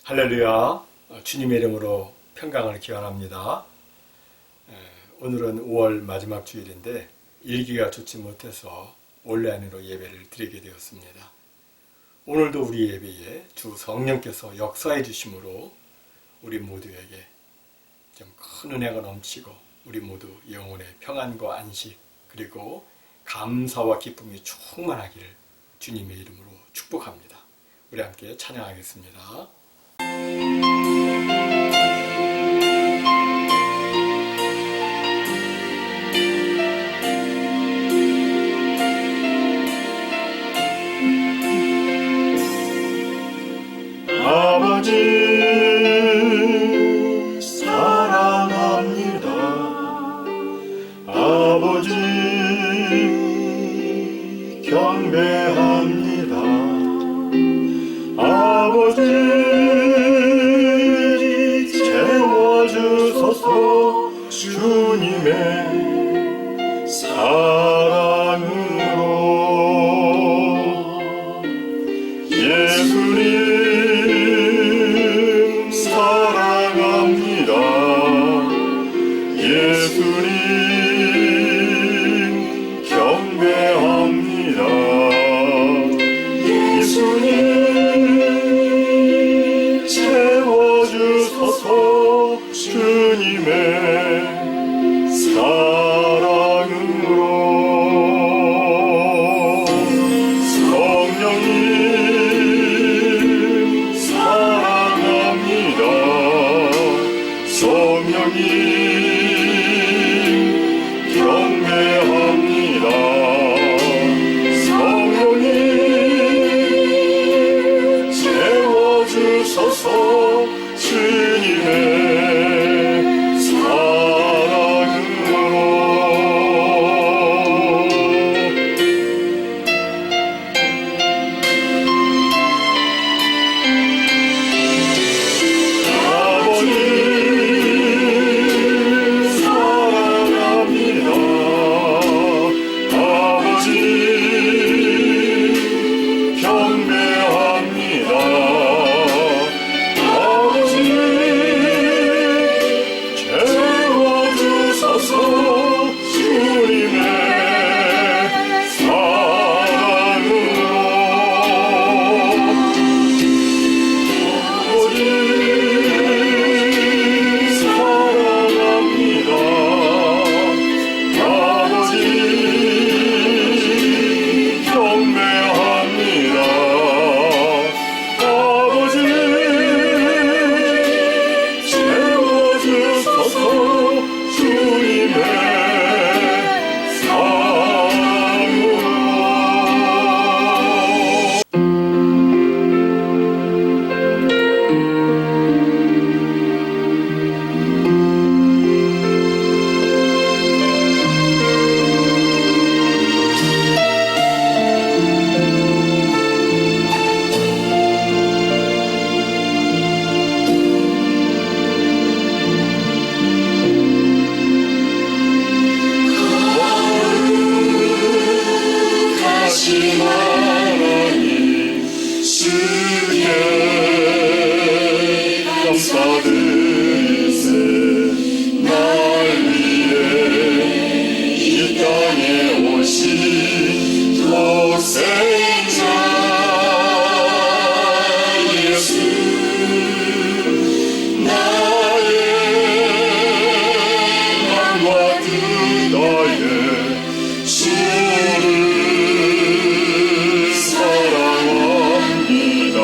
할렐루야. 주님의 이름으로 평강을 기원합니다. 오늘은 5월 마지막 주일인데 일기가 좋지 못해서 온라인으로 예배를 드리게 되었습니다. 오늘도 우리 예배에 주 성령께서 역사해 주심으로 우리 모두에게 좀 큰 은혜가 넘치고 우리 모두 영혼의 평안과 안식 그리고 감사와 기쁨이 충만하기를 주님의 이름으로 축복합니다. 우리 함께 찬양하겠습니다. 아버지 사랑합니다. 아버지 경배합니다. 아버지 채워주소서 주님의 사랑으로. 예수님 사랑합니다. 예수님 경배합니다. 예수님 채워주소서 주님의 사랑으로. 성령님 사랑합니다. 성령님 경배합니다. 성령님 채워주소서 주님의 사랑으로. 아버지 사랑합니다. 아버지 경배합니다. 아버지 채워주소서 주님의 사랑으로. 아버지 사랑합니다. 아버지 경배합니다. 아버지 채워주소서 주님의 사랑으로. 거룩하신 하나님 주께 감사드리세. 날 위해 이 땅에 오신 독생자 예수. 나의 맘과 뜻다에 주를 사랑합니다.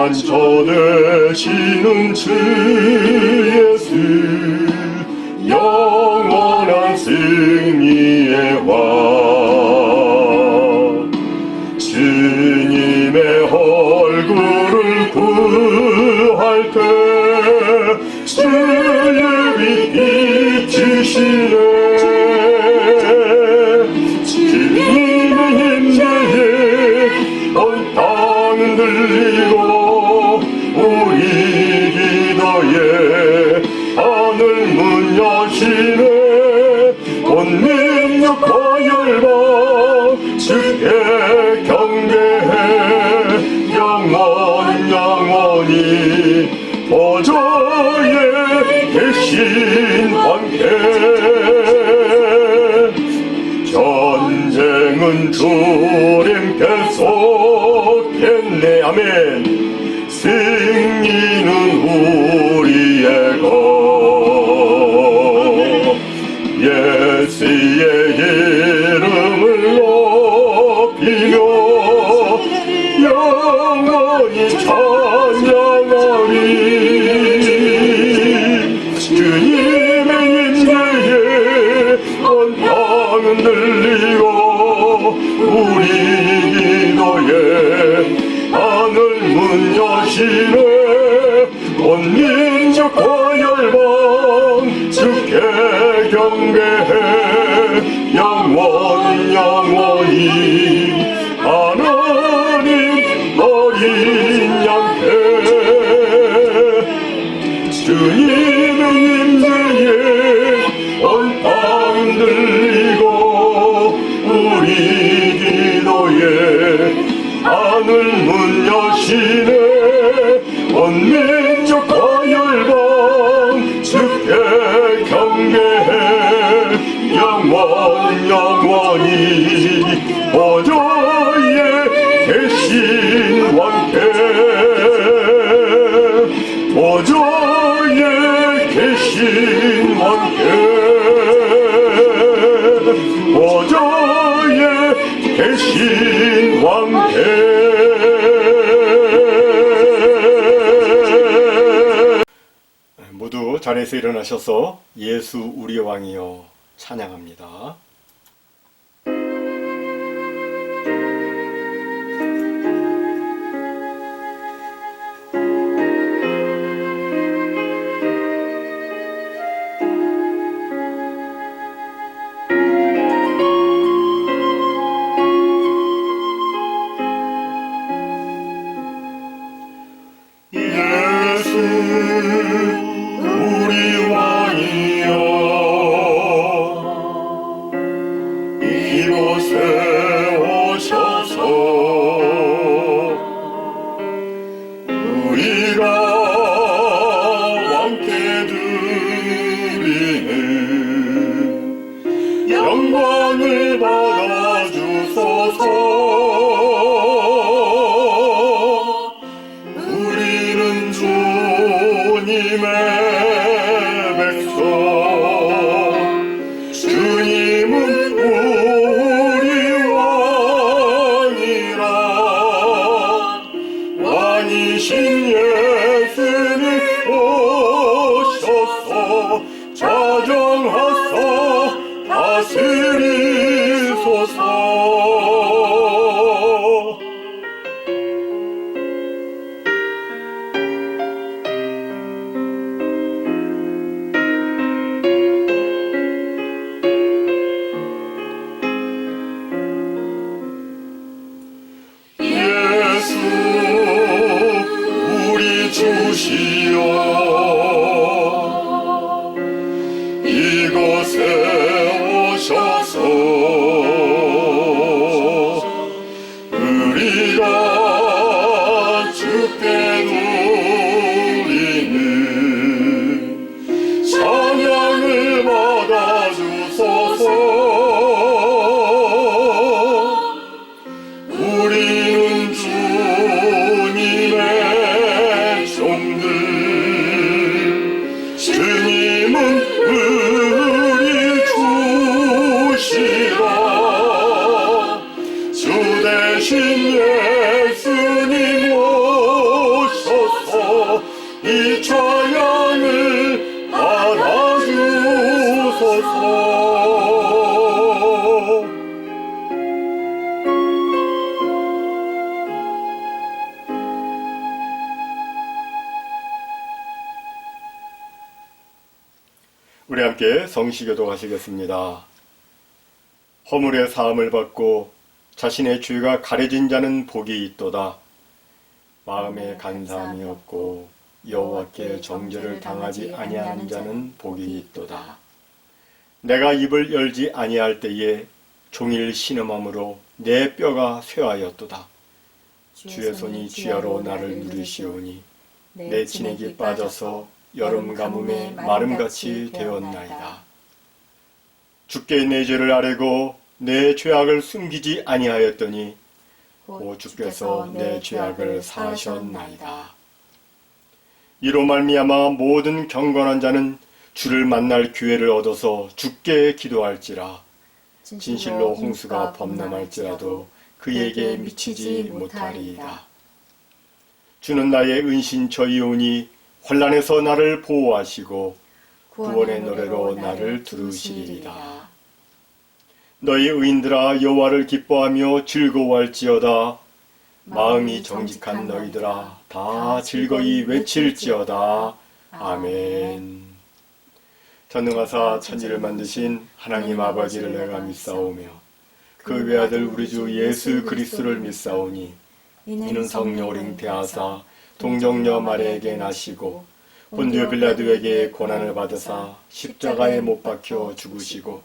만져내시는 주 예수 영원한 승리의 왕 주님의 얼굴을 구할 때 주의 빛 비추시네 주님의 힘내에 온 땅은 들리고 우리 기도에 하늘 문 여시네 온 민족과 열방 주께 경배해 영원히 보좌에 계신 왕께 전쟁은 주님께 속했네 아멘 승리는 우리의 것 예수의 이름을 높이며 영원히 찬양하리 주님의 임재에 온 땅은 들리고 우리 기도에 하늘 문 여시네 온 민족과 열방 주께 경배해 영원히 하나님 어린 양께 주님의 임재에 온 땅은 들리고 우리 기도에 하늘 문 여시네 온 민족과 열방 주께 경배해 영원히 보좌에 계신 왕께 보좌에 계신 왕께 보좌에 계신 왕께 모두 자리에서 일어나셔서 예수 우리의 왕이여 찬양합니다. 예수 우리 왕이여 이곳에 오셔서 우리가 함께 드리는 영광을 받아주소서 우리는 주님의 백성 주님은 우리 왕이라 왕이신 예수님 오셔서 자정하사 다스리소서 주. 「이 찬양을 받아주소서. 우리 함께 성시교도 하시겠습니다. 허물의 사함을 받고 자신의 죄가 가려진 자는 복이 있도다. 마음에 간사함이 없고 여호와께 정죄를 당하지 아니하는 자는 복이 있도다. 내가 입을 열지 아니할 때에 종일 신음함으로 내 뼈가 쇠하였도다. 주의 손이 쥐하로 나를 누르시오니 내 진액이 빠져서 여름 가뭄에 마름같이 되었나이다. 주께 내 죄를 아뢰고 내 죄악을 숨기지 아니하였더니 오 주께서 내 죄악을 사하셨나이다. 이로 말미암아 모든 경건한 자는 주를 만날 기회를 얻어서 주께 기도할지라. 진실로 홍수가 범람할지라도 그에게 미치지 못하리이다. 주는 나의 은신처이오니 환난에서 나를 보호하시고 구원의 노래로 나를 두르시리이다. 너희 의인들아 여호와를 기뻐하며 즐거워할지어다. 마음이 정직한 너희들아 다 즐거이 외칠지어다. 아멘. 전능하사 천지를 만드신 하나님 아버지를 내가 믿사오며 그 외아들 우리 주 예수 그리스도를 믿사오니 이는 성령으로 잉태하사 동정녀 마리아에게 나시고 본디오 빌라도에게 고난을 받으사 십자가에 못 박혀 죽으시고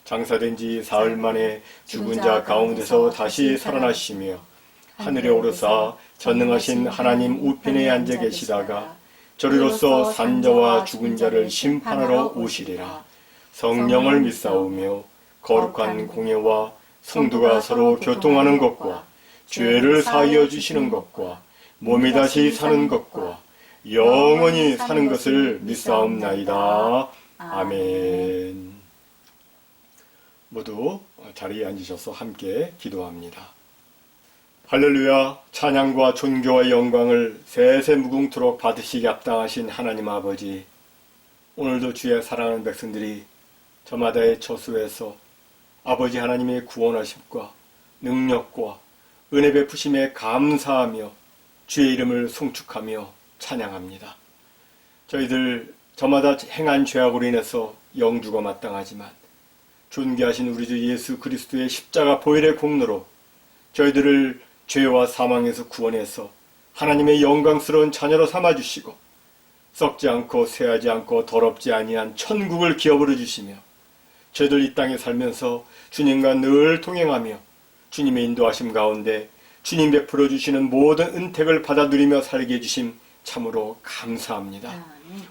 장사된 지 사흘 만에 죽은 자 가운데서 다시 살아나시며 하늘에 오르사 전능하신 하나님 우편에 앉아 계시다가 저리로서 산자와 죽은 자를 심판하러 오시리라. 성령을 믿사오며 거룩한 공예와 성도가 서로 교통하는 것과 죄를 사하여 주시는 것과 몸이 다시 사는 것과 영원히 사는 것을 믿사옵나이다. 아멘. 모두 자리에 앉으셔서 함께 기도합니다. 할렐루야. 찬양과 존귀와 영광을 세세 무궁토록 받으시기 합당하신 하나님 아버지, 오늘도 주의 사랑하는 백성들이 저마다의 처소에서 아버지 하나님의 구원하심과 능력과 은혜 베푸심에 감사하며 주의 이름을 송축하며 찬양합니다. 저희들 저마다 행한 죄악으로 인해서 영주가 마땅하지만 존귀하신 우리 주 예수 그리스도의 십자가 보혈의 공로로 저희들을 죄와 사망에서 구원해서 하나님의 영광스러운 자녀로 삼아주시고 썩지 않고 쇠하지 않고 더럽지 아니한 천국을 기업으로 주시며 저희들 이 땅에 살면서 주님과 늘 동행하며 주님의 인도하심 가운데 주님 베풀어 주시는 모든 은택을 받아 누리며 살게 해주심 참으로 감사합니다.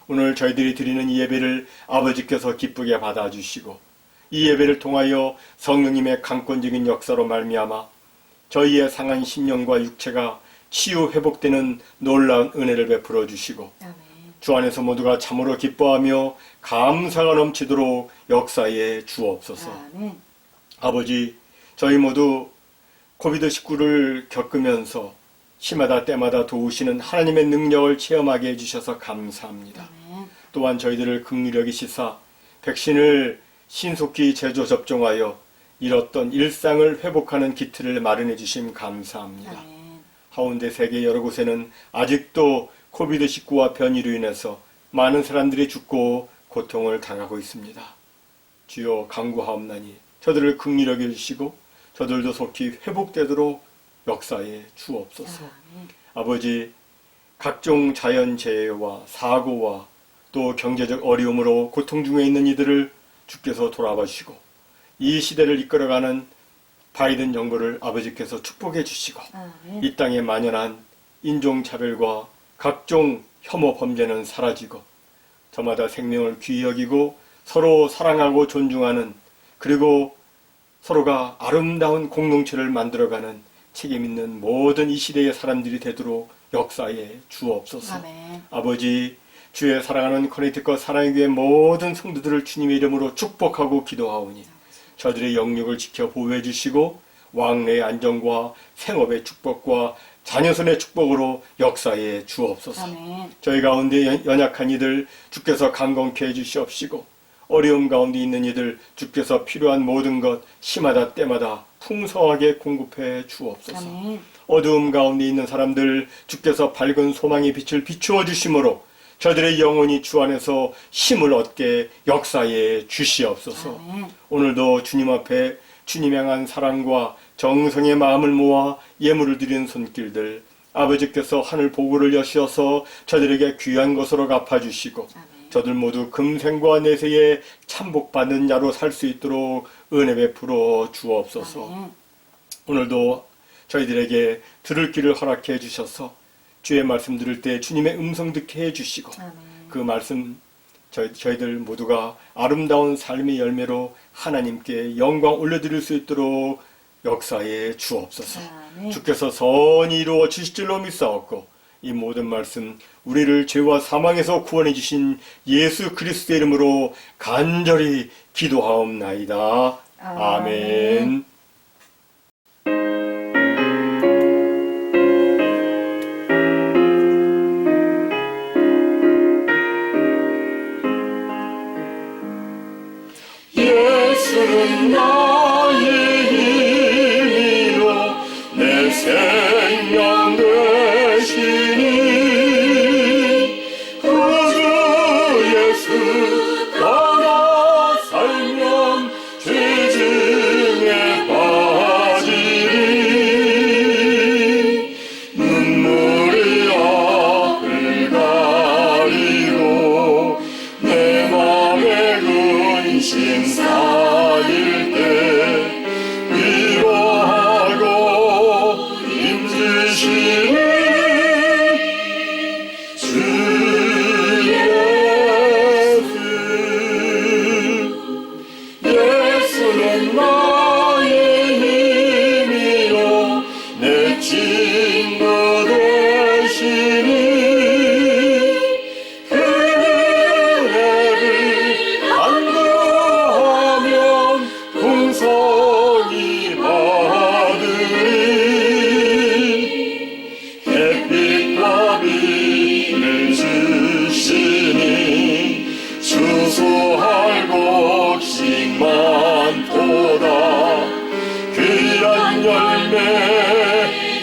오늘 저희들이 드리는 이 예배를 아버지께서 기쁘게 받아주시고 이 예배를 통하여 성령님의 강권적인 역사로 말미암아 저희의 상한 심령과 육체가 치유 회복되는 놀라운 은혜를 베풀어 주시고 주 안에서 모두가 참으로 기뻐하며 감사가 넘치도록 역사에 주옵소서. 아버지, 저희 모두 코비드19를 겪으면서 시마다 때마다 도우시는 하나님의 능력을 체험하게 해주셔서 감사합니다. 또한 저희들을 긍휼히 여기시사 백신을 신속히 제조 접종하여 잃었던 일상을 회복하는 기틀을 마련해 주심 감사합니다. 하운데 세계 여러 곳에는 아직도 코비드19와 변이로 인해서 많은 사람들이 죽고 고통을 당하고 있습니다. 주여 간구하옵나니 저들을 긍휼히 여겨주시고 저들도 속히 회복되도록 역사에 주옵소서. 아버지, 각종 자연재해와 사고와 또 경제적 어려움으로 고통 중에 있는 이들을 주께서 돌아봐 주시고 이 시대를 이끌어가는 바이든 정부를 아버지께서 축복해 주시고 이 땅에 만연한 인종차별과 각종 혐오 범죄는 사라지고 저마다 생명을 귀히 여기고 서로 사랑하고 존중하는 그리고 서로가 아름다운 공동체를 만들어가는 책임 있는 모든 이 시대의 사람들이 되도록 역사에 주옵소서. 아버지, 주의 사랑하는 커네티컷 사랑의 교회 모든 성도들을 주님의 이름으로 축복하고 기도하오니 저들의 영역을 지켜 보호해 주시고 왕래의 안정과 생업의 축복과 자녀선의 축복으로 역사에 주옵소서. 아멘. 저희 가운데 연약한 이들 주께서 강건케 해주시옵시고, 어려움 가운데 있는 이들 주께서 필요한 모든 것 시마다 때마다 풍성하게 공급해 주옵소서. 아멘. 어두움 가운데 있는 사람들 주께서 밝은 소망의 빛을 비추어 주심으로 저들의 영혼이 주 안에서 힘을 얻게 역사에 주시옵소서. 아멘. 오늘도 주님 앞에 주님 향한 사랑과 정성의 마음을 모아 예물을 드리는 손길들, 아버지께서 하늘 보고를 여시어서 저들에게 귀한 것으로 갚아주시고, 아멘. 저들 모두 금생과 내세에 참복받는 자로 살 수 있도록 은혜 베풀어 주옵소서. 아멘. 오늘도 저희들에게 들을 길을 허락해 주셔서 주의 말씀 들을 때 주님의 음성 듣게 해 주시고, 아멘. 그 말씀 저희들 모두가 아름다운 삶의 열매로 하나님께 영광 올려드릴 수 있도록 역사에 주옵소서. 아멘. 주께서 선이 이루어 주실 줄로 믿사옵고, 이 모든 말씀 우리를 죄와 사망에서 구원해 주신 예수 그리스도의 이름으로 간절히 기도하옵나이다. 아멘. 예수는 나의 힘이요 내 생명 되시니 구주 예수 따라 살면 죄중에 빠지리 눈물이 앞을 가리고 내 맘에 근심 쌓일 때 위로하고 힘주시니 주 예수. 예수는 나의 힘이요 내 친구 되시니 그 은혜를 간구하면 풍성히 받으리. 햇빛과 비를 주시니 주소할 곡식 많도다. 귀한 열매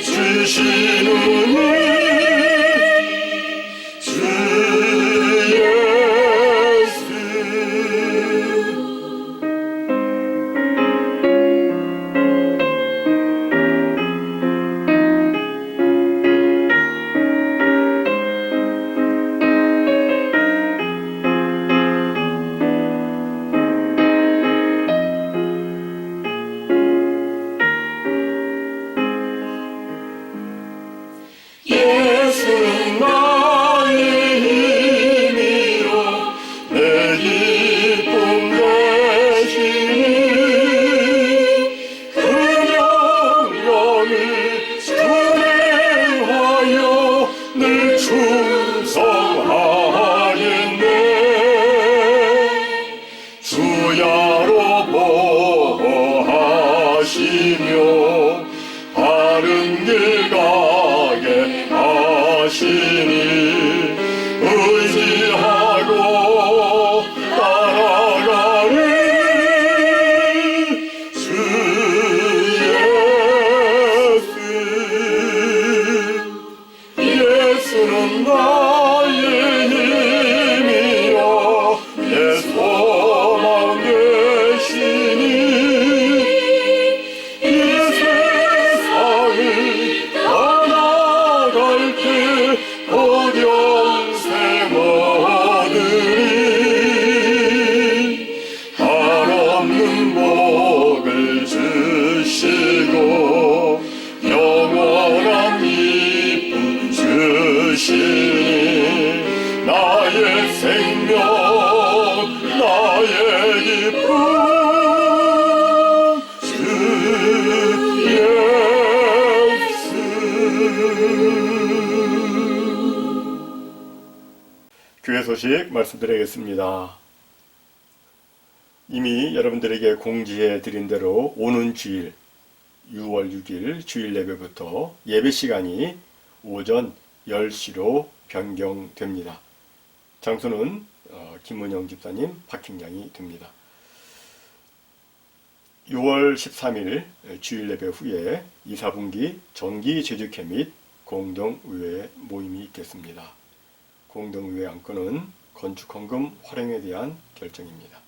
주시느니 주 예수. 예수는 나의 힘이요 내 기쁨 되시니 그 명령을 준행하여 늘 충성하겠네. 주야로 보호하시며 바른 길 가게 하시니 의지하고 따라가리. 주 예수. 예수는 나의 힘이요 내 소망 되시니 이 세상을 떠나갈 때 고령생 얻으리. 한없는 복을 주시고 영원한 기쁨 주시니 나의 생명 나의 기쁨 주 예수. 교회 소식 말씀드리겠습니다. 이미 여러분들에게 공지해 드린 대로 오는 주일 6월 6일 주일 예배부터 예배 시간이 오전 10시로 변경됩니다. 장소는 김은영 집사님 파킹장이 됩니다. 6월 13일 주일 예배 후에 2, 4분기 정기 제주캠 및 공동의회 모임이 있겠습니다. 공동의회 안건은 건축헌금 활용에 대한 결정입니다.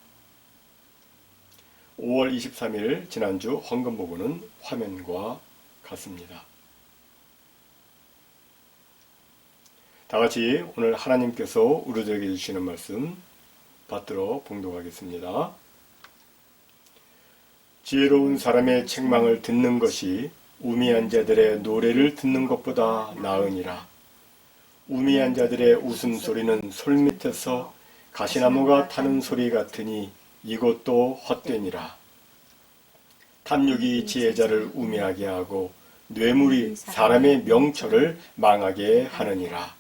5월 23일 지난주 헌금 보고는 화면과 같습니다. 다같이 오늘 하나님께서 우리들에게 주시는 말씀 받들어 봉독하겠습니다. 지혜로운 사람의 책망을 듣는 것이 우미한 자들의 노래를 듣는 것보다 나으니라. 우미한 자들의 웃음소리는 솔밑에서 가시나무가 타는 소리 같으니 이것도 헛되니라. 탐욕이 지혜자를 우매하게 하고 뇌물이 사람의 명철을 망하게 하느니라.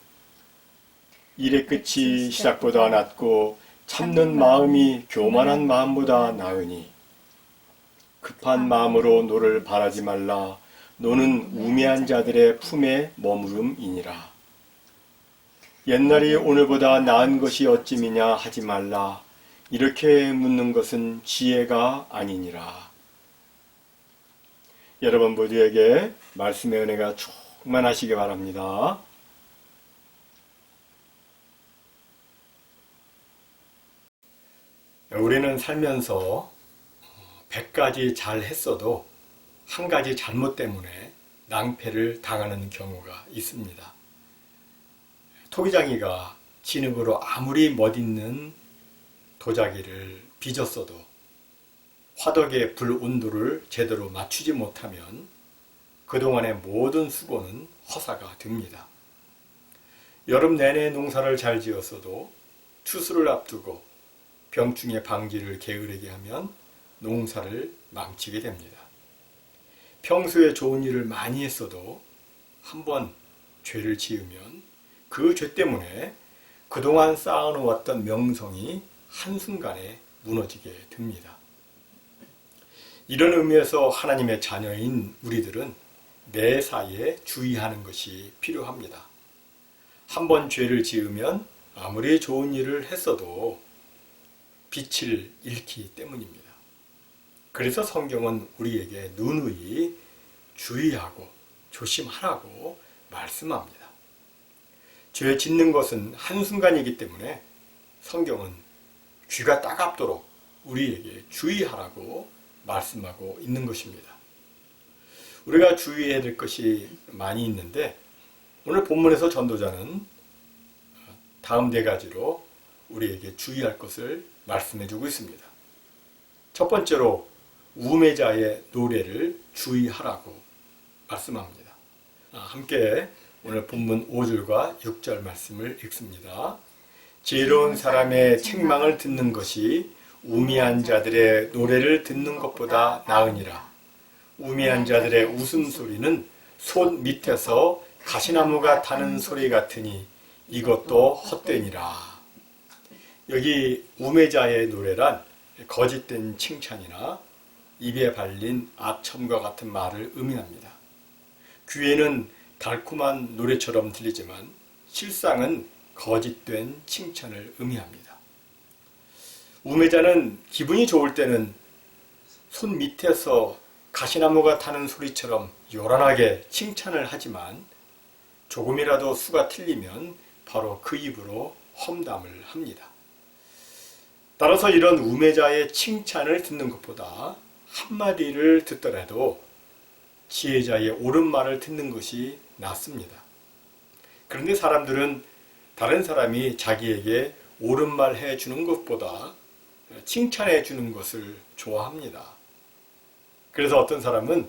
일의 끝이 시작보다 낫고 참는 마음이 교만한 마음보다 나으니 급한 마음으로 노를 바라지 말라. 노는 우매한 자들의 품에 머무름이니라. 옛날이 오늘보다 나은 것이 어찌미냐 하지 말라. 이렇게 묻는 것은 지혜가 아니니라. 여러분 모두에게 말씀의 은혜가 충만하시기 바랍니다. 우리는 살면서 100가지 잘 했어도 한 가지 잘못 때문에 낭패를 당하는 경우가 있습니다. 토기장이가 진흙으로 아무리 멋있는 도자기를 빚었어도 화덕의 불 온도를 제대로 맞추지 못하면 그동안의 모든 수고는 허사가 됩니다. 여름 내내 농사를 잘 지었어도 추수를 앞두고 병충해 방지를 게으르게 하면 농사를 망치게 됩니다. 평소에 좋은 일을 많이 했어도 한번 죄를 지으면 그 죄 때문에 그동안 쌓아놓았던 명성이 한순간에 무너지게 됩니다. 이런 의미에서 하나님의 자녀인 우리들은 매사에 주의하는 것이 필요합니다. 한번 죄를 지으면 아무리 좋은 일을 했어도 빛을 잃기 때문입니다. 그래서 성경은 우리에게 누누이 주의하고 조심하라고 말씀합니다. 죄 짓는 것은 한순간이기 때문에 성경은 귀가 따갑도록 우리에게 주의하라고 말씀하고 있는 것입니다. 우리가 주의해야 될 것이 많이 있는데 오늘 본문에서 전도자는 다음 네 가지로 우리에게 주의할 것을 말씀해 주고 있습니다. 첫 번째로 우매자의 노래를 주의하라고 말씀합니다. 함께 오늘 본문 5절과 6절 말씀을 읽습니다. 지혜로운 사람의 책망을 듣는 것이 우매한 자들의 노래를 듣는 것보다 나으니라. 우매한 자들의 웃음소리는 손 밑에서 가시나무가 타는 소리 같으니 이것도 헛되니라. 여기 우매자의 노래란 거짓된 칭찬이나 입에 발린 아첨과 같은 말을 의미합니다. 귀에는 달콤한 노래처럼 들리지만 실상은 거짓된 칭찬을 의미합니다. 우매자는 기분이 좋을 때는 손 밑에서 가시나무가 타는 소리처럼 요란하게 칭찬을 하지만 조금이라도 수가 틀리면 바로 그 입으로 험담을 합니다. 따라서 이런 우매자의 칭찬을 듣는 것보다 한마디를 듣더라도 지혜자의 옳은 말을 듣는 것이 낫습니다. 그런데 사람들은 다른 사람이 자기에게 옳은 말 해주는 것보다 칭찬해 주는 것을 좋아합니다. 그래서 어떤 사람은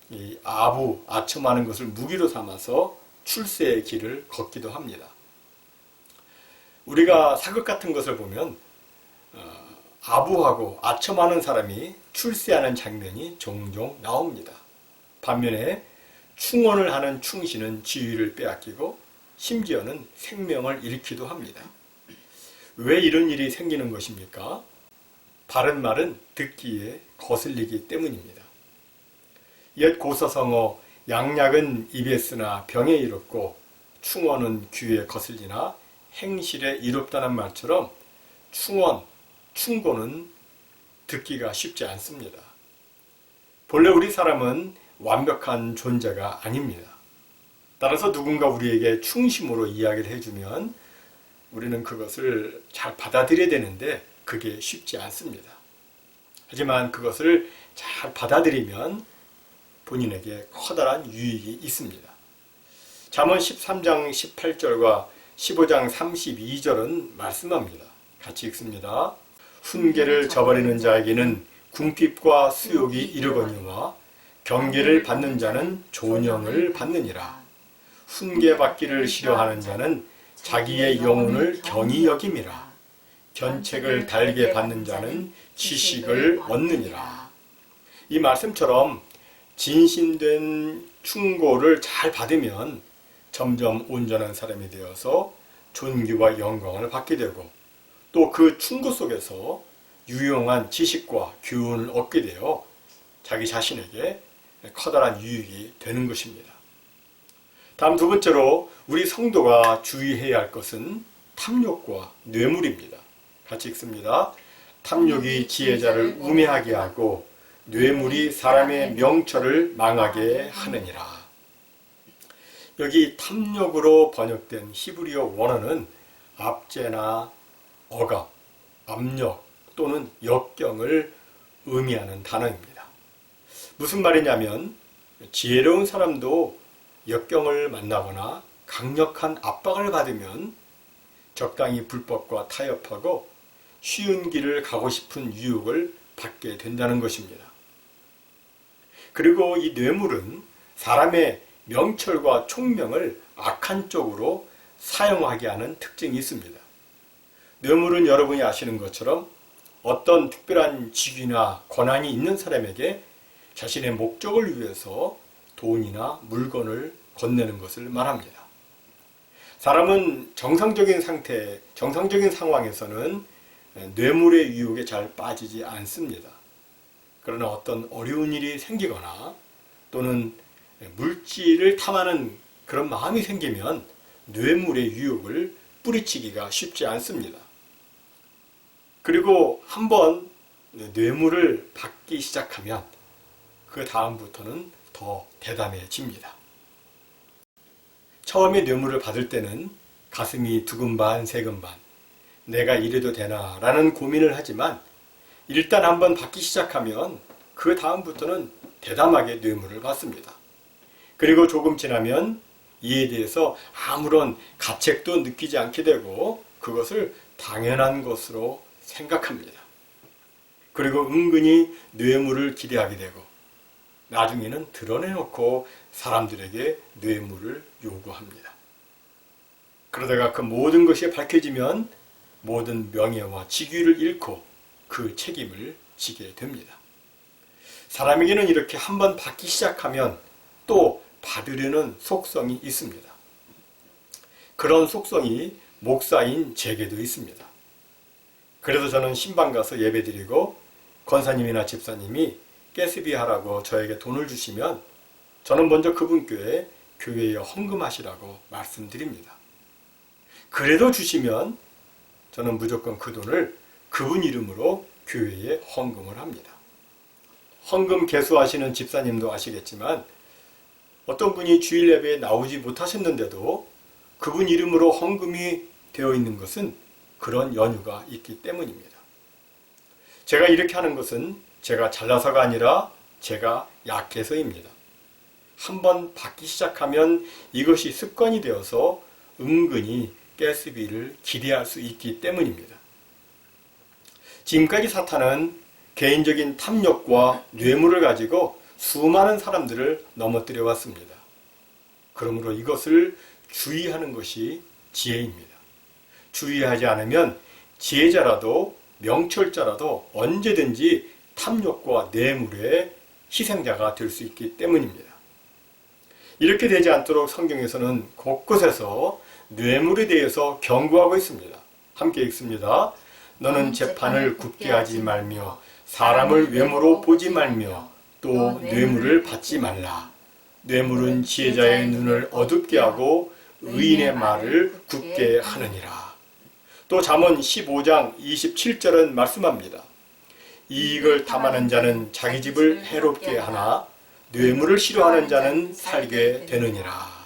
이 아첨하는 것을 무기로 삼아서 출세의 길을 걷기도 합니다. 우리가 사극 같은 것을 보면 아부하고 아첨하는 사람이 출세하는 장면이 종종 나옵니다. 반면에 충언을 하는 충신은 지위를 빼앗기고 심지어는 생명을 잃기도 합니다. 왜 이런 일이 생기는 것입니까? 바른 말은 듣기에 거슬리기 때문입니다. 옛 고서성어 양약은 입에 쓰나 병에 이롭고 충언은 귀에 거슬리나 행실에 이롭다는 말처럼 충언, 충고는 듣기가 쉽지 않습니다. 본래 우리 사람은 완벽한 존재가 아닙니다. 따라서 누군가 우리에게 충심으로 이야기를 해주면 우리는 그것을 잘 받아들여야 되는데 그게 쉽지 않습니다. 하지만 그것을 잘 받아들이면 본인에게 커다란 유익이 있습니다. 잠언 13장 18절과 15장 32절은 말씀합니다. 같이 읽습니다. 훈계를 저버리는 자에게는 궁핍과 수욕이 이르거니와 경계를 받는 자는 존영을 받느니라. 훈계받기를 싫어하는 자는 자기의 영혼을 경히 여김이라. 견책을 달게 받는 자는 지식을 얻느니라. 이 말씀처럼 진심된 충고를 잘 받으면 점점 온전한 사람이 되어서 존귀와 영광을 받게 되고 또 그 충고 속에서 유용한 지식과 교훈을 얻게 되어 자기 자신에게 커다란 유익이 되는 것입니다. 다음 두 번째로 우리 성도가 주의해야 할 것은 탐욕과 뇌물입니다. 같이 읽습니다. 탐욕이 지혜자를 우매하게 하고 뇌물이 사람의 명철을 망하게 하느니라. 여기 탐욕으로 번역된 히브리어 원어는 압제나 억압, 압력 또는 역경을 의미하는 단어입니다. 무슨 말이냐면 지혜로운 사람도 역경을 만나거나 강력한 압박을 받으면 적당히 불법과 타협하고 쉬운 길을 가고 싶은 유혹을 받게 된다는 것입니다. 그리고 이 뇌물은 사람의 명철과 총명을 악한 쪽으로 사용하게 하는 특징이 있습니다. 뇌물은 여러분이 아시는 것처럼 어떤 특별한 직위나 권한이 있는 사람에게 자신의 목적을 위해서 돈이나 물건을 건네는 것을 말합니다. 사람은 정상적인 상황에서는 뇌물의 유혹에 잘 빠지지 않습니다. 그러나 어떤 어려운 일이 생기거나 또는 물질을 탐하는 그런 마음이 생기면 뇌물의 유혹을 뿌리치기가 쉽지 않습니다. 그리고 한번 뇌물을 받기 시작하면 그 다음부터는 더 대담해집니다. 처음에 뇌물을 받을 때는 가슴이 두근반 세근반 내가 이래도 되나 라는 고민을 하지만 일단 한번 받기 시작하면 그 다음부터는 대담하게 뇌물을 받습니다. 그리고 조금 지나면 이에 대해서 아무런 가책도 느끼지 않게 되고 그것을 당연한 것으로 생각합니다. 그리고 은근히 뇌물을 기대하게 되고 나중에는 드러내놓고 사람들에게 뇌물을 요구합니다. 그러다가 그 모든 것이 밝혀지면 모든 명예와 직위를 잃고 그 책임을 지게 됩니다. 사람에게는 이렇게 한번 받기 시작하면 또 받으려는 속성이 있습니다. 그런 속성이 목사인 제게도 있습니다. 그래서 저는 신방 가서 예배드리고 권사님이나 집사님이 깨스비 하라고 저에게 돈을 주시면 저는 먼저 그분 교회에 헌금하시라고 말씀드립니다. 그래도 주시면 저는 무조건 그 돈을 그분 이름으로 교회에 헌금을 합니다. 헌금 개수하시는 집사님도 아시겠지만 어떤 분이 주일 예배에 나오지 못하셨는데도 그분 이름으로 헌금이 되어 있는 것은 그런 연유가 있기 때문입니다. 제가 이렇게 하는 것은 제가 잘나서가 아니라 제가 약해서입니다. 한번 받기 시작하면 이것이 습관이 되어서 은근히 가스비를 기대할 수 있기 때문입니다. 지금까지 사탄은 개인적인 탐욕과 뇌물을 가지고 수많은 사람들을 넘어뜨려 왔습니다. 그러므로 이것을 주의하는 것이 지혜입니다. 주의하지 않으면 지혜자라도 명철자라도 언제든지 탐욕과 뇌물의 희생자가 될 수 있기 때문입니다. 이렇게 되지 않도록 성경에서는 곳곳에서 뇌물에 대해서 경고하고 있습니다. 함께 읽습니다. 너는 재판을 굽게 하지 말며 사람을 외모로 보지 말며 또 뇌물을 받지 말라. 뇌물은 지혜자의 눈을 어둡게 하고 의인의 말을 굳게 하느니라. 또 잠언 15장 27절은 말씀합니다. 이익을 탐하는 자는 자기 집을 해롭게 하나 뇌물을 싫어하는 자는 살게 되느니라.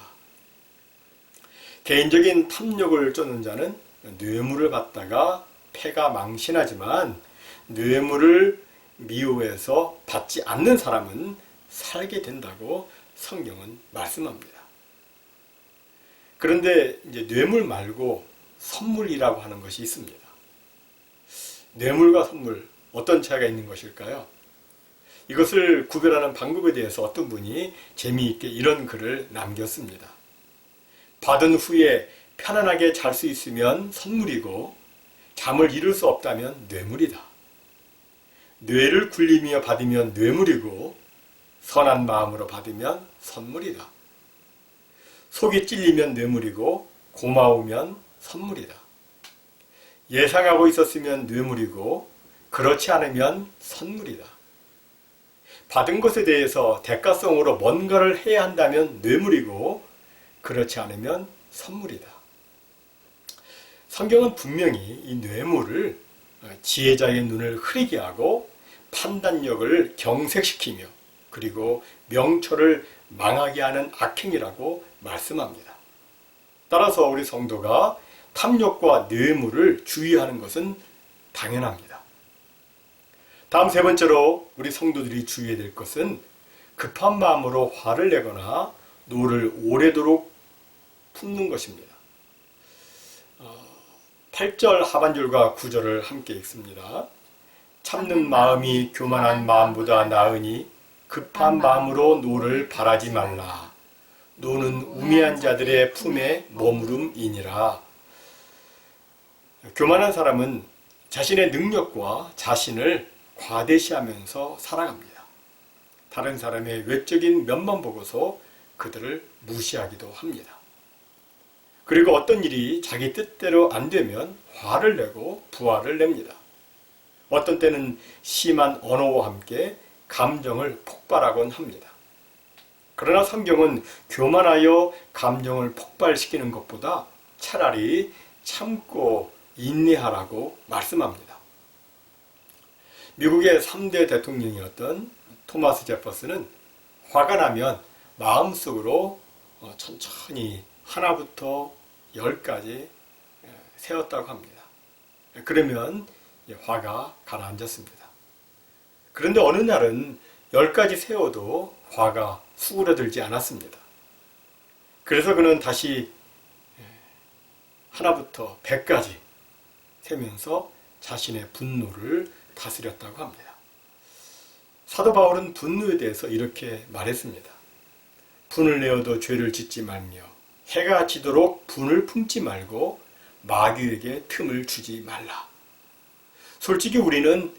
개인적인 탐욕을 쫓는 자는 뇌물을 받다가 패가 망신하지만 뇌물을 미워해서 받지 않는 사람은 살게 된다고 성경은 말씀합니다. 그런데 이제 뇌물 말고 선물이라고 하는 것이 있습니다. 뇌물과 선물, 어떤 차이가 있는 것일까요? 이것을 구별하는 방법에 대해서 어떤 분이 재미있게 이런 글을 남겼습니다. 받은 후에 편안하게 잘 수 있으면 선물이고 잠을 이룰 수 없다면 뇌물이다. 뇌를 굴리며 받으면 뇌물이고 선한 마음으로 받으면 선물이다. 속이 찔리면 뇌물이고 고마우면 선물이다. 예상하고 있었으면 뇌물이고 그렇지 않으면 선물이다. 받은 것에 대해서 대가성으로 뭔가를 해야 한다면 뇌물이고 그렇지 않으면 선물이다. 성경은 분명히 이 뇌물을 지혜자의 눈을 흐리게 하고 판단력을 경색시키며 그리고 명철을 망하게 하는 악행이라고 말씀합니다. 따라서 우리 성도가 탐욕과 뇌물을 주의하는 것은 당연합니다. 다음 세 번째로 우리 성도들이 주의해야 될 것은 급한 마음으로 화를 내거나 노를 오래도록 품는 것입니다. 8절 하반절과 9절을 함께 읽습니다. 참는 마음이 교만한 마음보다 나으니 급한 마음으로 노를 바라지 말라. 노는 우매한 자들의 품에 머무름이니라. 교만한 사람은 자신의 능력과 자신을 과대시하면서 살아갑니다. 다른 사람의 외적인 면만 보고서 그들을 무시하기도 합니다. 그리고 어떤 일이 자기 뜻대로 안 되면 화를 내고 부화를 냅니다. 어떤 때는 심한 언어와 함께 감정을 폭발하곤 합니다. 그러나 성경은 교만하여 감정을 폭발시키는 것보다 차라리 참고 인내하라고 말씀합니다. 미국의 3대 대통령이었던 토마스 제퍼슨은 화가 나면 마음속으로 천천히 하나부터 10까지 세웠다고 합니다. 그러면 화가 가라앉았습니다. 그런데 어느 날은 10까지 세워도 화가 수그러들지 않았습니다. 그래서 그는 다시 하나부터 100까지 세면서 자신의 분노를 다스렸다고 합니다. 사도 바울은 분노에 대해서 이렇게 말했습니다. 분을 내어도 죄를 짓지 말며 해가 지도록 분을 품지 말고 마귀에게 틈을 주지 말라. 솔직히 우리는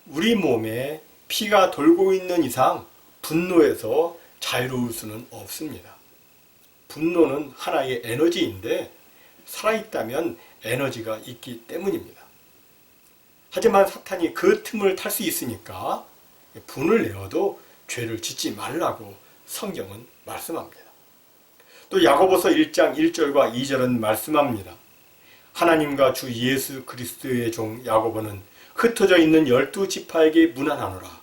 우리 몸에 피가 돌고 있는 이상 분노에서 자유로울 수는 없습니다. 분노는 하나의 에너지인데 살아있다면 에너지가 있기 때문입니다. 하지만 사탄이 그 틈을 탈 수 있으니까 분을 내어도 죄를 짓지 말라고 성경은 말씀합니다. 또 야고보서 1장 1절과 2절은 말씀합니다. 하나님과 주 예수 그리스도의 종 야고보는 흩어져 있는 12지파에게 문안하노라.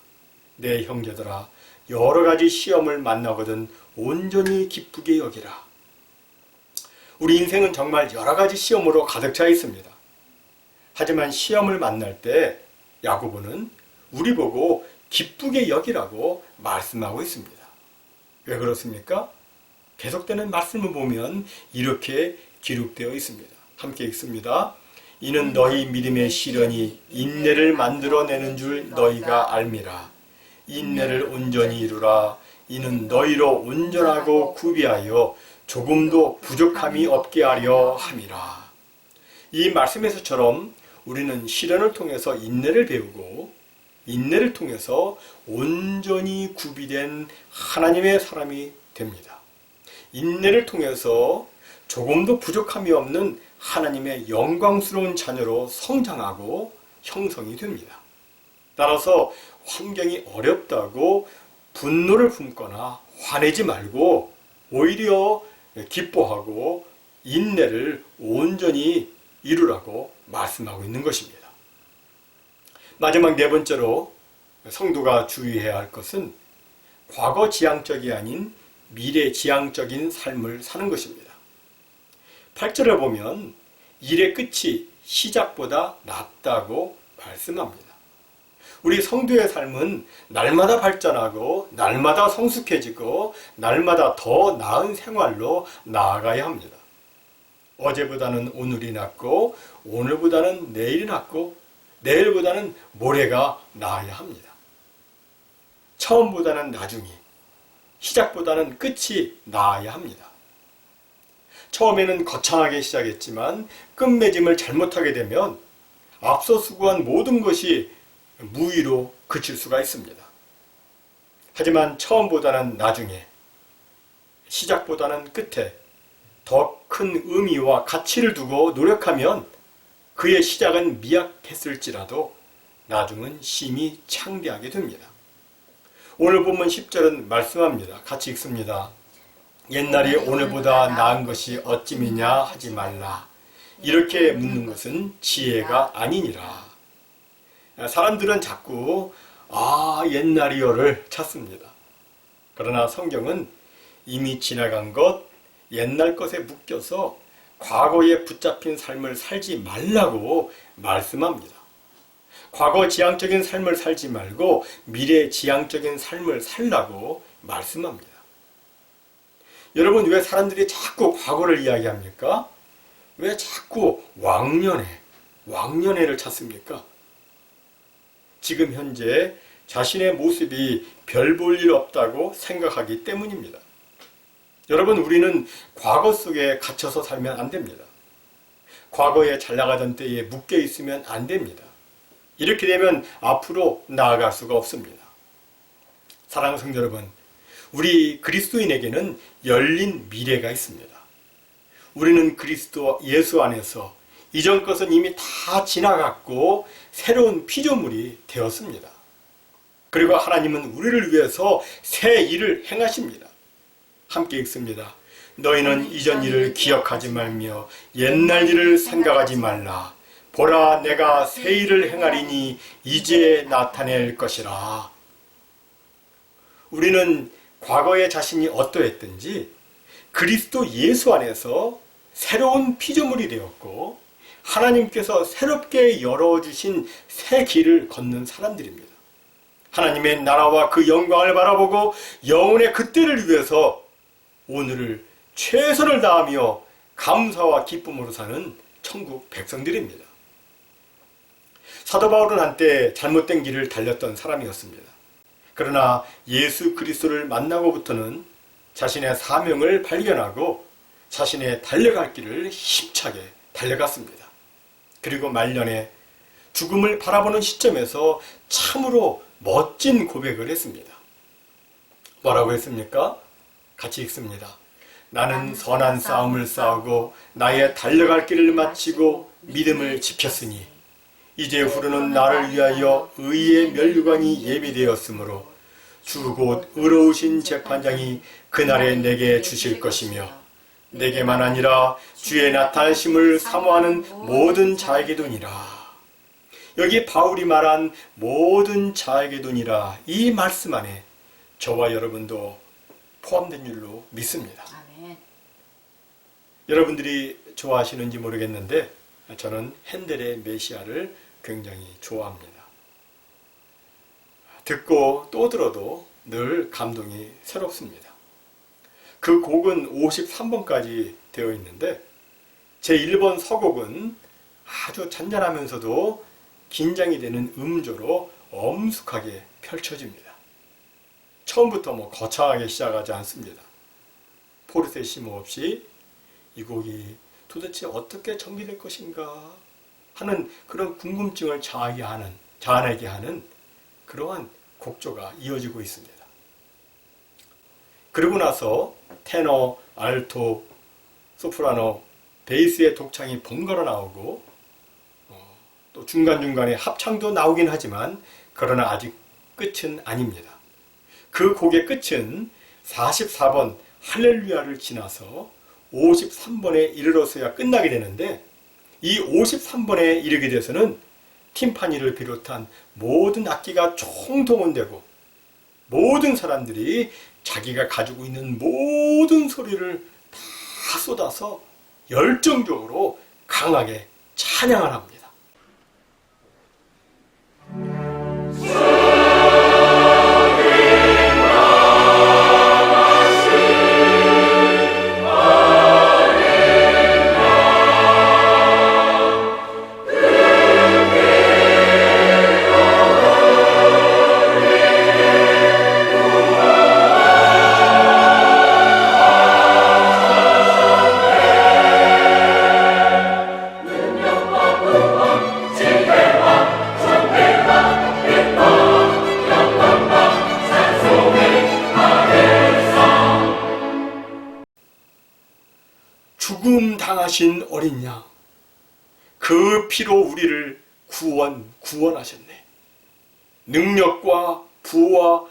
내 형제들아 여러 가지 시험을 만나거든 온전히 기쁘게 여기라. 우리 인생은 정말 여러 가지 시험으로 가득 차 있습니다. 하지만 시험을 만날 때 야고보는 우리 보고 기쁘게 여기라고 말씀하고 있습니다. 왜 그렇습니까? 계속되는 말씀을 보면 이렇게 기록되어 있습니다. 함께 읽습니다. 이는 너희 믿음의 시련이 인내를 만들어내는 줄 너희가 알미라. 인내를 온전히 이루라. 이는 너희로 온전하고 구비하여 조금도 부족함이 없게 하려 함이라. 이 말씀에서처럼 우리는 시련을 통해서 인내를 배우고 인내를 통해서 온전히 구비된 하나님의 사람이 됩니다. 인내를 통해서 조금도 부족함이 없는 하나님의 영광스러운 자녀로 성장하고 형성이 됩니다. 따라서 환경이 어렵다고 분노를 품거나 화내지 말고 오히려 기뻐하고 인내를 온전히 이루라고 말씀하고 있는 것입니다. 마지막 네 번째로 성도가 주의해야 할 것은 과거 지향적이 아닌 미래 지향적인 삶을 사는 것입니다. 8절을 보면 일의 끝이 시작보다 낫다고 말씀합니다. 우리 성도의 삶은 날마다 발전하고 날마다 성숙해지고 날마다 더 나은 생활로 나아가야 합니다. 어제보다는 오늘이 낫고 오늘보다는 내일이 낫고 내일보다는 모레가 나아야 합니다. 처음보다는 나중이, 시작보다는 끝이 나아야 합니다. 처음에는 거창하게 시작했지만 끝맺음을 잘못하게 되면 앞서 수고한 모든 것이 무의로 그칠 수가 있습니다. 하지만 처음보다는 나중에, 시작보다는 끝에 더 큰 의미와 가치를 두고 노력하면 그의 시작은 미약했을지라도 나중은 심히 창대하게 됩니다. 오늘 본문 10절은 말씀합니다. 같이 읽습니다. 옛날이 오늘보다 나은 것이 어찌미냐 하지 말라. 이렇게 묻는 것은 지혜가 아니니라. 사람들은 자꾸 옛날이요를 찾습니다. 그러나 성경은 이미 지나간 것, 옛날 것에 묶여서 과거에 붙잡힌 삶을 살지 말라고 말씀합니다. 과거 지향적인 삶을 살지 말고 미래 지향적인 삶을 살라고 말씀합니다. 여러분, 왜 사람들이 자꾸 과거를 이야기합니까? 왜 자꾸 왕년애를 찾습니까? 지금 현재 자신의 모습이 별 볼 일 없다고 생각하기 때문입니다. 여러분, 우리는 과거 속에 갇혀서 살면 안 됩니다. 과거에 잘 나가던 때에 묶여 있으면 안 됩니다. 이렇게 되면 앞으로 나아갈 수가 없습니다. 사랑하는 성도 여러분, 우리 그리스도인에게는 열린 미래가 있습니다. 우리는 그리스도 예수 안에서 이전 것은 이미 다 지나갔고 새로운 피조물이 되었습니다. 그리고 하나님은 우리를 위해서 새 일을 행하십니다. 함께 읽습니다. 너희는 이전 일을 기억하지 말며 옛날 일을 생각하지 말라. 보라, 내가 새 일을 행하리니 이제 나타낼 것이라. 우리는 과거의 자신이 어떠했든지 그리스도 예수 안에서 새로운 피조물이 되었고 하나님께서 새롭게 열어주신 새 길을 걷는 사람들입니다. 하나님의 나라와 그 영광을 바라보고 영혼의 그때를 위해서 오늘을 최선을 다하며 감사와 기쁨으로 사는 천국 백성들입니다. 사도 바울은 한때 잘못된 길을 달렸던 사람이었습니다. 그러나 예수 그리스도를 만나고부터는 자신의 사명을 발견하고 자신의 달려갈 길을 힘차게 달려갔습니다. 그리고 말년에 죽음을 바라보는 시점에서 참으로 멋진 고백을 했습니다. 뭐라고 했습니까? 같이 읽습니다. 나는 선한 싸움을 싸우고 나의 달려갈 길을 마치고 믿음을 지켰으니 이제 후로는 나를 위하여 의의 면류관이 예비되었으므로 주 곧 의로우신 재판장이 그날에 내게 주실 것이며 내게만 아니라 주의 나타나심을 사모하는 모든 자에게도니라. 여기 바울이 말한 모든 자에게도니라 이 말씀 안에 저와 여러분도 포함된 줄로 믿습니다. 아멘. 여러분들이 좋아하시는지 모르겠는데 저는 핸델의 메시아를 굉장히 좋아합니다. 듣고 또 들어도 늘 감동이 새롭습니다. 그 곡은 53번까지 되어 있는데 제 1번 서곡은 아주 잔잔하면서도 긴장이 되는 음조로 엄숙하게 펼쳐집니다. 처음부터 거창하게 시작하지 않습니다. 포르테시모 없이 이 곡이 도대체 어떻게 전개될 것인가 하는 그런 궁금증을 자아내게 하는 그러한 곡조가 이어지고 있습니다. 그리고 나서 테너, 알토, 소프라노, 베이스의 독창이 번갈아 나오고 또 중간중간에 합창도 나오긴 하지만 그러나 아직 끝은 아닙니다. 그 곡의 끝은 44번 할렐루야를 지나서 53번에 이르러서야 끝나게 되는데, 이 53번에 이르게 돼서는 팀파니를 비롯한 모든 악기가 총동원되고 모든 사람들이 자기가 가지고 있는 모든 소리를 다 쏟아서 열정적으로 강하게 찬양을 합니다. 죽음 당하신 어린 양, 그 피로 우리를 구원하셨네. 능력과 부와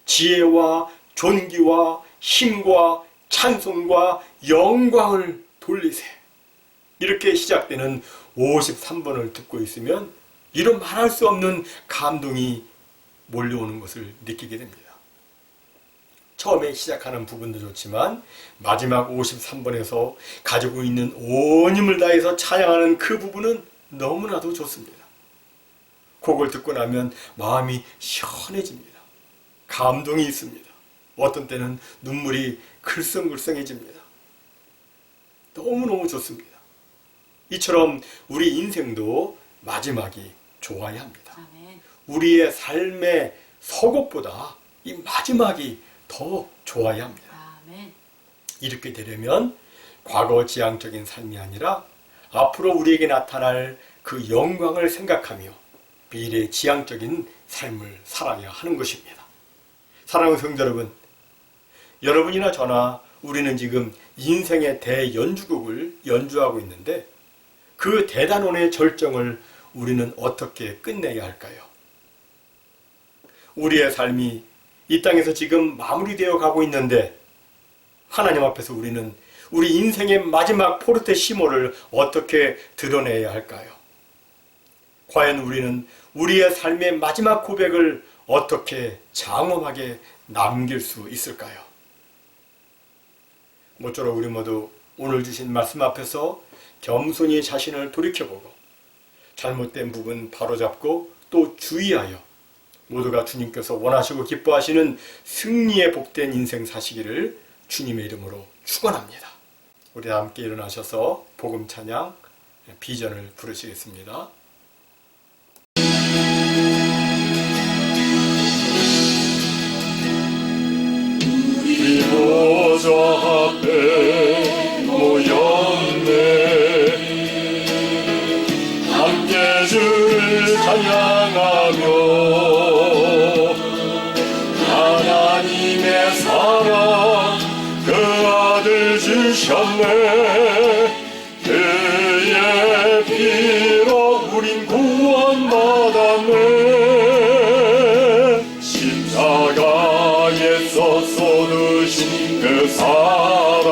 지혜와 존귀와 힘과 찬송과 영광을 돌리세. 이렇게 시작되는 53번을 듣고 있으면 이런 말할 수 없는 감동이 몰려오는 것을 느끼게 됩니다. 처음에 시작하는 부분도 좋지만 마지막 53번에서 가지고 있는 온 힘을 다해서 찬양하는 그 부분은 너무나도 좋습니다. 곡을 듣고 나면 마음이 시원해집니다. 감동이 있습니다. 어떤 때는 눈물이 글썽글썽해집니다. 너무너무 좋습니다. 이처럼 우리 인생도 마지막이 좋아야 합니다. 아멘. 우리의 삶의 서곡보다 이 마지막이 더 좋아야 합니다. 아멘. 이렇게 되려면 과거 지향적인 삶이 아니라 앞으로 우리에게 나타날 그 영광을 생각하며 미래 지향적인 삶을 살아야 하는 것입니다. 사랑하는 성도 여러분, 여러분이나 저나 우리는 지금 인생의 대연주곡을 연주하고 있는데 그 대단원의 절정을 우리는 어떻게 끝내야 할까요? 우리의 삶이 이 땅에서 지금 마무리되어 가고 있는데 하나님 앞에서 우리는 우리 인생의 마지막 포르테시모를 어떻게 드러내야 할까요? 과연 우리는 우리의 삶의 마지막 고백을 어떻게 장엄하게 남길 수 있을까요? 모쪼록 우리 모두 오늘 주신 말씀 앞에서 겸손히 자신을 돌이켜보고 잘못된 부분 바로잡고 또 주의하여 모두가 주님께서 원하시고 기뻐하시는 승리의 복된 인생 사시기를 주님의 이름으로 축원합니다. 우리 다 함께 일어나셔서 복음 찬양 비전을 부르시겠습니다. 우리 보좌 앞에 모였네. 함께 주를 찬양하며 하나님의 사랑 그 아들 주셨네. 그의 피로 우린 구원받았네. 십자가에서 쏟으신 그 사랑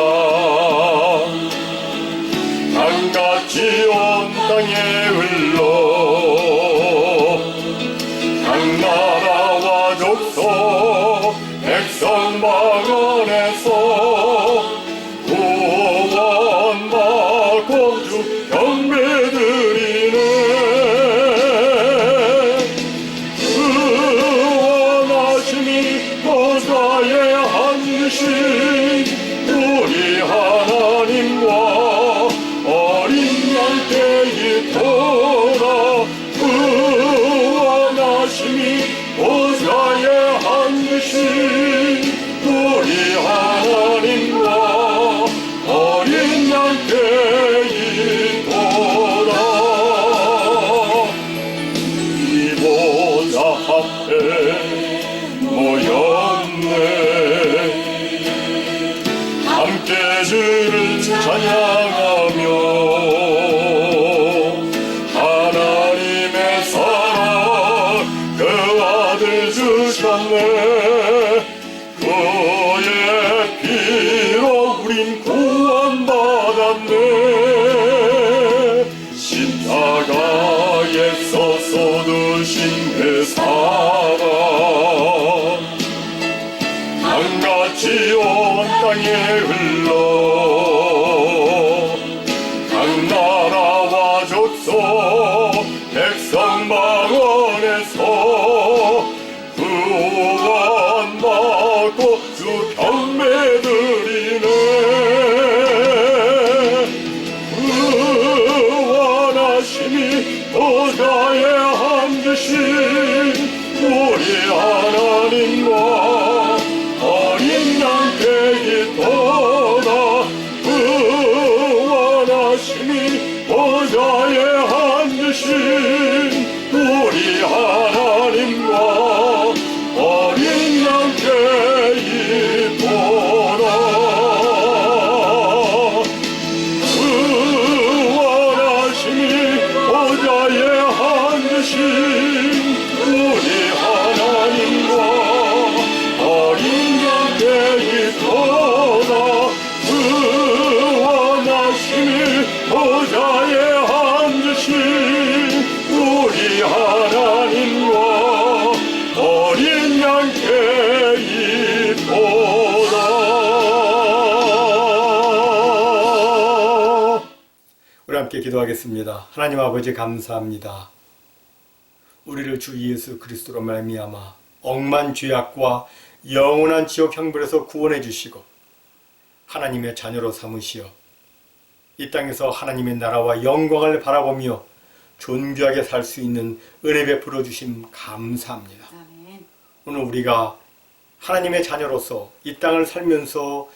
강같이 온 땅에 흘러 각 나라와 족속 백성 방언에서 구원받고 주 경배드리네. 얻으신 그 사랑 강같이 온 땅에 흘러 각 나라와 족속 백성 방언에서 구원받고 주 경배드리네. 구원하심이 보좌에 앉으신 우리 하나님과 어린 양께 기도나 구원하심이 보좌에 앉으신 우리 하나님과 어린 양께 기도나 구원하심이 보좌에 앉으신 우리 하나님과 어린 양께 기도나 구원하심이 보좌에 앉으신 우리 하나님과 어린 양께 기도나. 우리 함께 기도하겠습니다. 하나님 아버지 감사합니다. 우리를 주 예수 그리스도로 말미암아 억만 죄악과 영원한 지옥 형벌에서 구원해 주시고 하나님의 자녀로 삼으시어 이 땅에서 하나님의 나라와 영광을 바라보며 존귀하게 살 수 있는 은혜 베풀어 주심 감사합니다. 아멘. 오늘 우리가 하나님의 자녀로서 이 땅을 살면서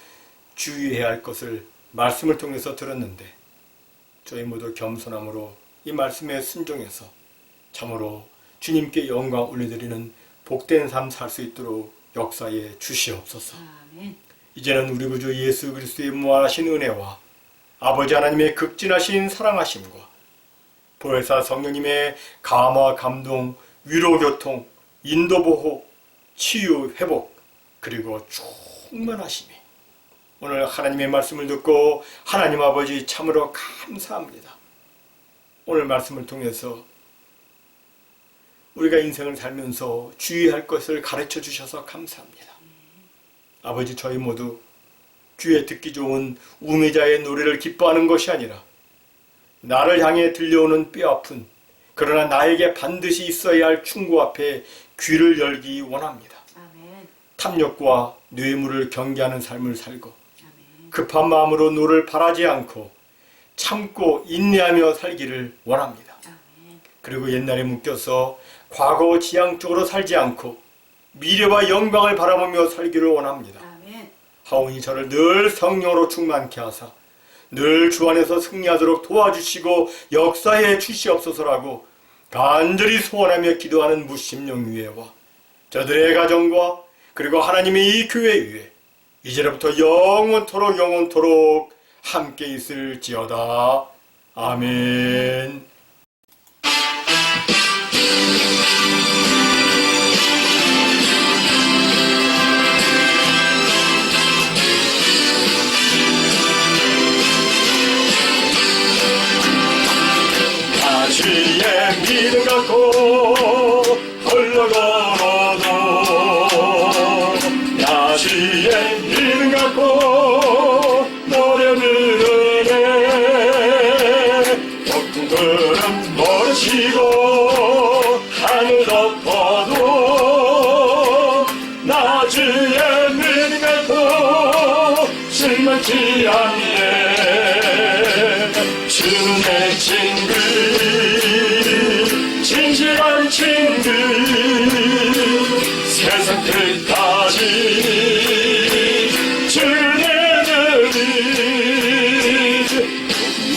주의해야 할 것을 말씀을 통해서 들었는데 저희 모두 겸손함으로 이 말씀에 순종해서 참으로 주님께 영광 올려드리는 복된 삶 살 수 있도록 역사에 주시옵소서. 아멘. 이제는 우리 구주 예수 그리스도의 무한하신 은혜와 아버지 하나님의 극진하신 사랑하심과 보혜사 성령님의 감화 감동, 위로 교통, 인도 보호, 치유 회복 그리고 충만하심이 오늘 하나님의 말씀을 듣고 하나님 아버지 참으로 감사합니다. 오늘 말씀을 통해서 우리가 인생을 살면서 주의할 것을 가르쳐 주셔서 감사합니다. 아버지 저희 모두 귀에 듣기 좋은 우매자의 노래를 기뻐하는 것이 아니라 나를 향해 들려오는 뼈아픈 그러나 나에게 반드시 있어야 할 충고 앞에 귀를 열기 원합니다. 아멘. 탐욕과 뇌물을 경계하는 삶을 살고 아멘. 급한 마음으로 노를 바라지 않고 참고 인내하며 살기를 원합니다. 아멘. 그리고 옛날에 묶여서 과거 지향적으로 살지 않고 미래와 영광을 바라보며 살기를 원합니다. 아멘. 하오니 저를 늘 성령으로 충만케 하사 늘 주 안에서 승리하도록 도와주시고 역사해 주시옵소서라고 간절히 소원하며 기도하는 무심령위회와 저들의 가정과 그리고 하나님의 이 교회 위에 이제부터 영원토록 함께 있을지어다. 아멘. 다시의 믿음 갖고 흘러걸어도 다시의 믿음 갖고 노래 부르네. 폭풍들은 멀어지고 하늘 덮어도 나주의 믿음 갖고 실망치 않네. 주는 내 친구 진실한 친구 세상 끝까지 주님을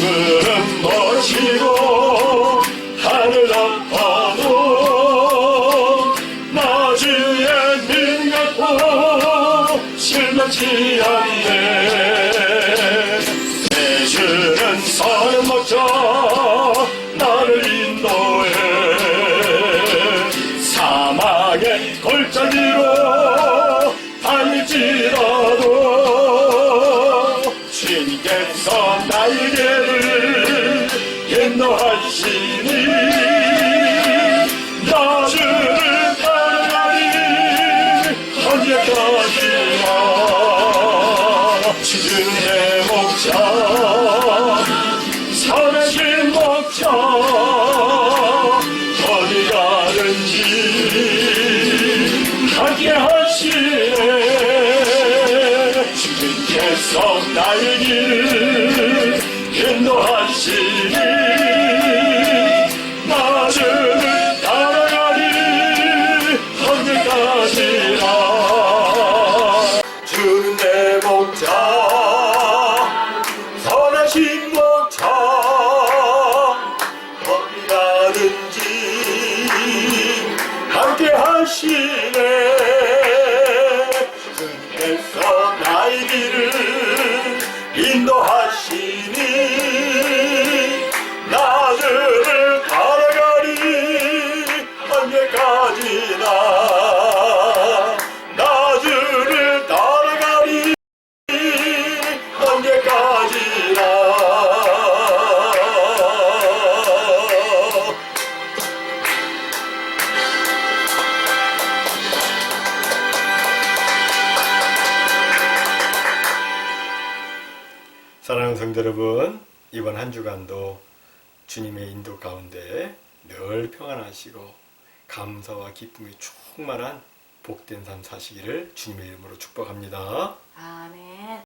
눈물은 멀어지고 하늘 아파도 나 주의 믿음 갖고 실망치 않네. 내 주는 선을 먹자 나를 인도해 사막의 골짜기로 달릴지라도 주님께서 나의 길을 인도하시니 나 성 나의 길을 인도하시니 나를 따라가리 언제까지나 주는 내 목자 선하신 목자 어디 가든지 함께 하시네 주님께서 나의 길을 인도하시니 나를 따라가리 언제까지나 나를 따라가리 언제까지나 사랑하는 성도 여러분, 이번 한 주간도 주님의 인도 가운데 늘 평안하시고 감사와 기쁨이 충만한 복된 삶 사시기를 주님의 이름으로 축복합니다. 아멘.